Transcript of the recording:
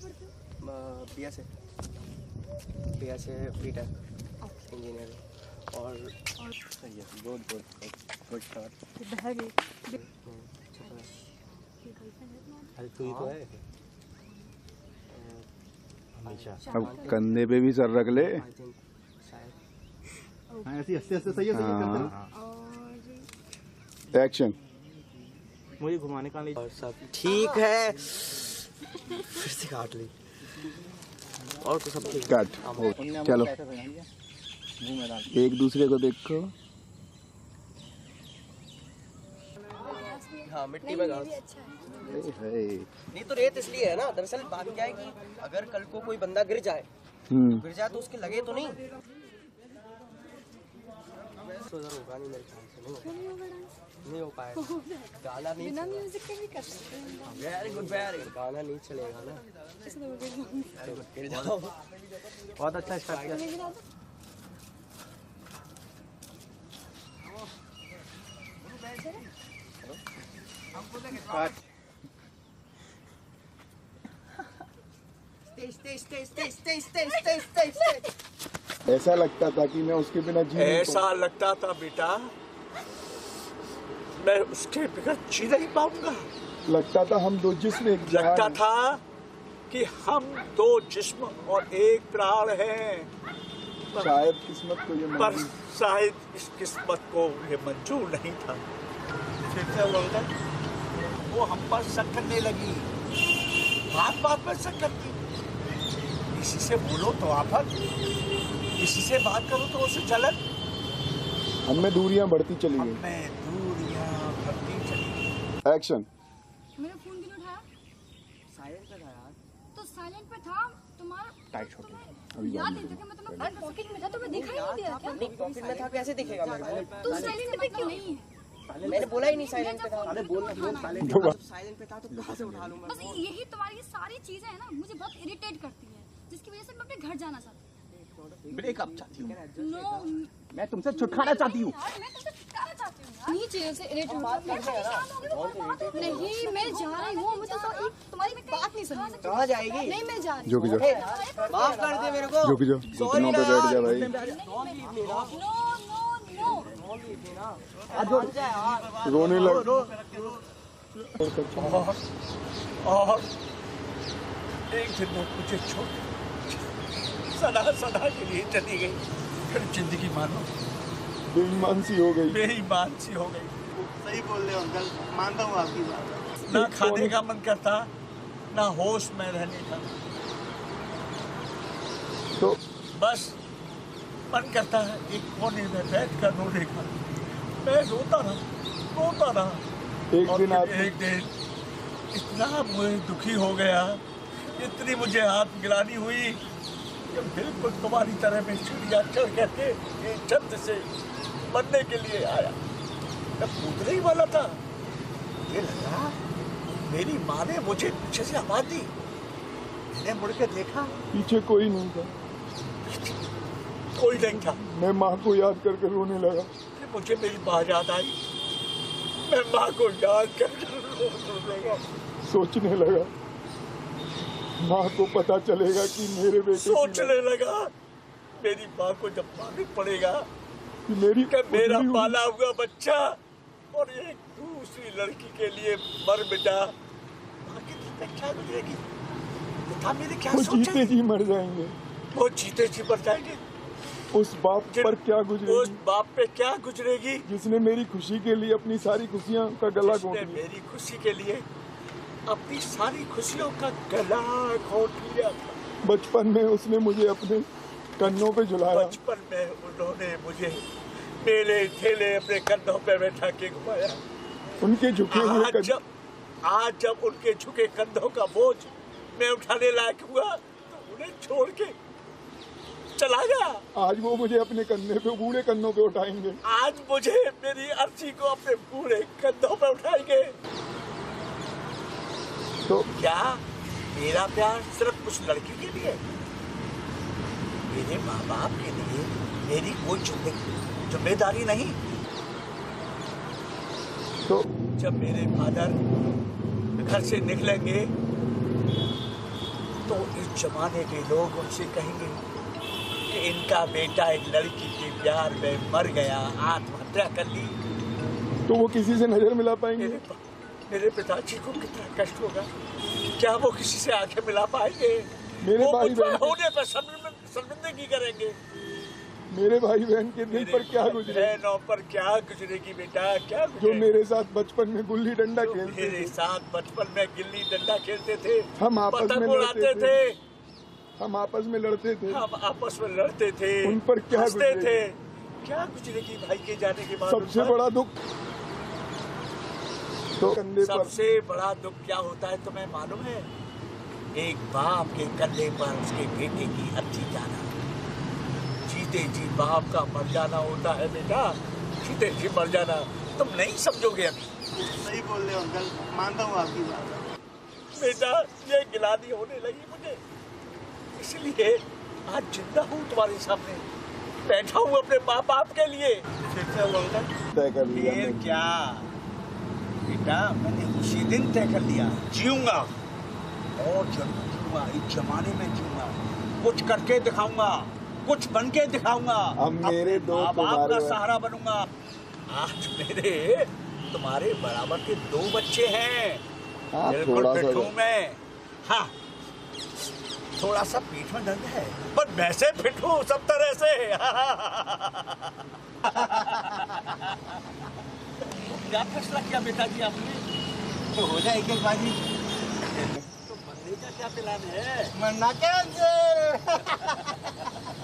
पढ़ते हो? BS से बीटेक इंजीनियरिंग और सही है, गुड स्टार्ट। बहन है। अरे तू ही तो है हमेशा। अब कंधे पे भी सर रख ले। आई थिंक शायद हाँ ऐसे हंसते हंसते सही है सही है करते रहो। और एक्शन। मुझे घुमाने का नहीं। और सब ठीक है। फिर से काट ली और तो सब ठीक है। कट। चलो मुंह में डाल। एक दूसरे को देखो। हाँ मिट्टी में घास। अच्छा है। नहीं तो रेत इसलिए है ना, दरअसल बात क्या है कि अगर कल को कोई बंदा गिर जाए तो उसके लगे तो नहीं। होगा नहीं मेरे ख्याल से, नहीं हो पाएगा। गाना नहीं बिना म्यूजिक के भी कर सकते हैं। वेरी गुड गाना नहीं चलेगा ना। वेरी गुड गिर जाओ। बहुत अच्छा स्टार्ट किया। ऐसा लगता था कि मैं उसके बिना जी नहीं ऐसा लगता था बेटा मैं उसके बगैर जी नहीं पाऊंगा। पाऊंगा। लगता था हम दो जिस्म एक जान लगता हैं। था कि हम दो जिस्म और एक प्राण हैं, शायद किस्मत को ये पर मंजूर। शायद इस किस्मत को ये मंजूर नहीं था। फिर क्या हुआ? वो हम पर शक करने लगी, बात बात पर शक करती। किसी से बोलो तो आफत, किसी से बात करो तो उसे जलन। हमें दूरियां बढ़ती चली गई। हमें दूरियां बढ़ती चली गई। एक्शन। मेरा फोन क्यों नहीं उठाया? साइलेंट पे था यार। तो साइलेंट पे था तुम्हारा। टाइट छोड़ तुम्हें याद नहीं था कि मैं तुम्हें पॉकेट में था, तुम्हें दिखाई नहीं दिया क्या? नहीं पॉकेट में था, कैसे दिखेगा मेरे को? तू साइलेंट पे क्यों नहीं है? मैंने बोला ही नहीं साइलेंट पे था। अरे बोल साइलेंट पे था तो कहाँ से उठा लूँ मैं? बस यही तुम्हारी ये सारी चीजें है ना, मुझे बहुत इरिटेट करती है, जिसकी वजह से मैं अपने घर जाना चाहती ब्रेकअप चाहती हूँ। हूँ। नो, मैं तुमसे छुटकारा चाहती हूँ। यार मैं तुमसे छुटकारा चाहती हूँ यार। इन्हीं चीजों से इरिटेट होता हूँ। मैं परेशान हो गई तो नहीं, मैं जा रही हूँ। मुझे तो तुम्हारी बात नहीं सुन सकती। कहाँ जाएगी? नहीं, मैं जा रही जो कि जो माफ कर दे मेरे को। जो कि जो घुटनों पे बैठ जा भाई। नो। रोने लग। और एक दिन वो मुझे छोड़ सदा सदा के लिए चली गई। फिर जिंदगी मानो बेईमान सी हो गई। बेईमान सी हो गई। सही बोल रहे हो अंकल, मानता हूँ आपकी बात। ना खाने का मन करता, ना होश में रहने का। तो बस मन करता है एक कोने में बैठ कर रोने का। मैं रोता रहा। एक और दिन फिर आप एक दिन इतना मुझे दुखी हो गया, इतनी मुझे आत्मग्लानि हुई कि बिल्कुल तुम्हारी तरह मैं चिड़िया चढ़ करके एक छत से मरने के लिए आया। मैं कूदने ही वाला था, ये लगा मेरी माँ ने मुझे पीछे से आवाज दी। मैंने मुड़ के देखा, पीछे कोई नहीं था। कोई नहीं था। मैं माँ को याद करके रोने लगा। फिर मुझे मेरी माँ याद आई। मैं माँ को याद कर रोने लगा। सोचने लगा माँ को पता चलेगा कि मेरे बेटे की सोचने लगा मेरी माँ को जब मालूम पड़ेगा कि मेरी कि मेरा उजली हुई- पाला हुआ बच्चा और एक दूसरी लड़की के लिए मर मिटा, माँ के दिल में क्या गुजरेगी? बता मेरे क्या वो सोचा? जीते जी मर जाएंगे। वो जीते जी मर जाएंगे। उस बाप पर क्या उस गुजरेगी बाप पे क्या गुजरेगी जिसने मेरी खुशी के लिए अपनी सारी खुशियां का गला घोट जिसने लिया। मेरी खुशी के लिए अपनी सारी खुशियों का गला घोट लिया था। बचपन में उसने मुझे अपने कंधों पे झुलाया। बचपन में उन्होंने मुझे मेले ठेले अपने कंधों पे बैठा के घुमाया। उनके झुके हुए आज जब उनके झुके कंधों का बोझ मैं उठाने लायक हुआ तो उन्हें छोड़ के चला गया। आज वो मुझे अपने कंधे पे बूढ़े कंधों पे उठाएंगे। आज मुझे मेरी अर्जी को अपने बूढ़े कंधों पे उठाएंगे। तो क्या मेरा प्यार सिर्फ उस लड़की के लिए? मेरे माँ बाप के लिए मेरी कोई जिम्मेदारी नहीं? तो जब मेरे फादर घर से निकलेंगे तो जमाने के लोग उनसे कहेंगे कि इनका बेटा एक लड़की के प्यार में मर गया, आत्महत्या कर ली। तो वो किसी से नजर मिला पाएंगे? मेरे पिताजी को कितना कष्ट होगा, क्या वो किसी से आंखें मिला पाएंगे? मेरे वो भाई मुझ पर बहन होने पर शर्मिंदगी करेंगे। मेरे भाई बहन के दिल पर क्या गुजरे? बहनों पर क्या गुजरेगी बेटा, क्या जो गुजरेगी? मेरे साथ बचपन में गुल्ली डंडा जो खेलते मेरे थे, साथ बचपन में गिल्ली डंडा खेलते थे, हम आपस में पतंग लड़ते उड़ाते थे, थे, हम आपस में लड़ते थे, हम आपस में लड़ते थे, उन पर क्या हंसते गुजरेगी? थे। क्या गुजरेगी भाई के जाने के बाद? सबसे उन पर? बड़ा दुख तो कंधे पर। सबसे बड़ा दुख क्या होता है तुम्हें मालूम है? एक बाप के कंधे पर उसके बेटे की अर्थी जाना। जीते जी बाप का मर जाना होता है बेटा, जीते जी मर जाना। तुम नहीं समझोगे अभी। सही बोल रहे हो अंकल, मानता हूँ आपकी बात। बेटा ये गिलानी होने लगी मुझे, इसलिए आज जिंदा हूँ तुम्हारे सामने, बैठा हूँ अपने माँ बाप के लिए। फिर से वो अंकल तय कर लिया फिर मैंने। क्या बेटा, मैंने उसी दिन तय कर लिया, जीऊंगा और जरूर जीऊंगा, इस जमाने में जीऊंगा, कुछ करके दिखाऊंगा, कुछ बन के दिखाऊंगा। अब मेरे दो माँ बाप तुम्हारे का हैं। सहारा बनूंगा। आज मेरे तुम्हारे बराबर के 2 बच्चे हैं। हाँ, बिल्कुल थोड़ा सा फिट हूँ मैं। हाँ, थोड़ा सा पेट में दर्द है, पर वैसे फिट हूँ सब तरह से। क्या फैसला किया बेटा जी आपने? तो हो जाएगी बाजी। तो बंदे का क्या प्लान है? मरना क्या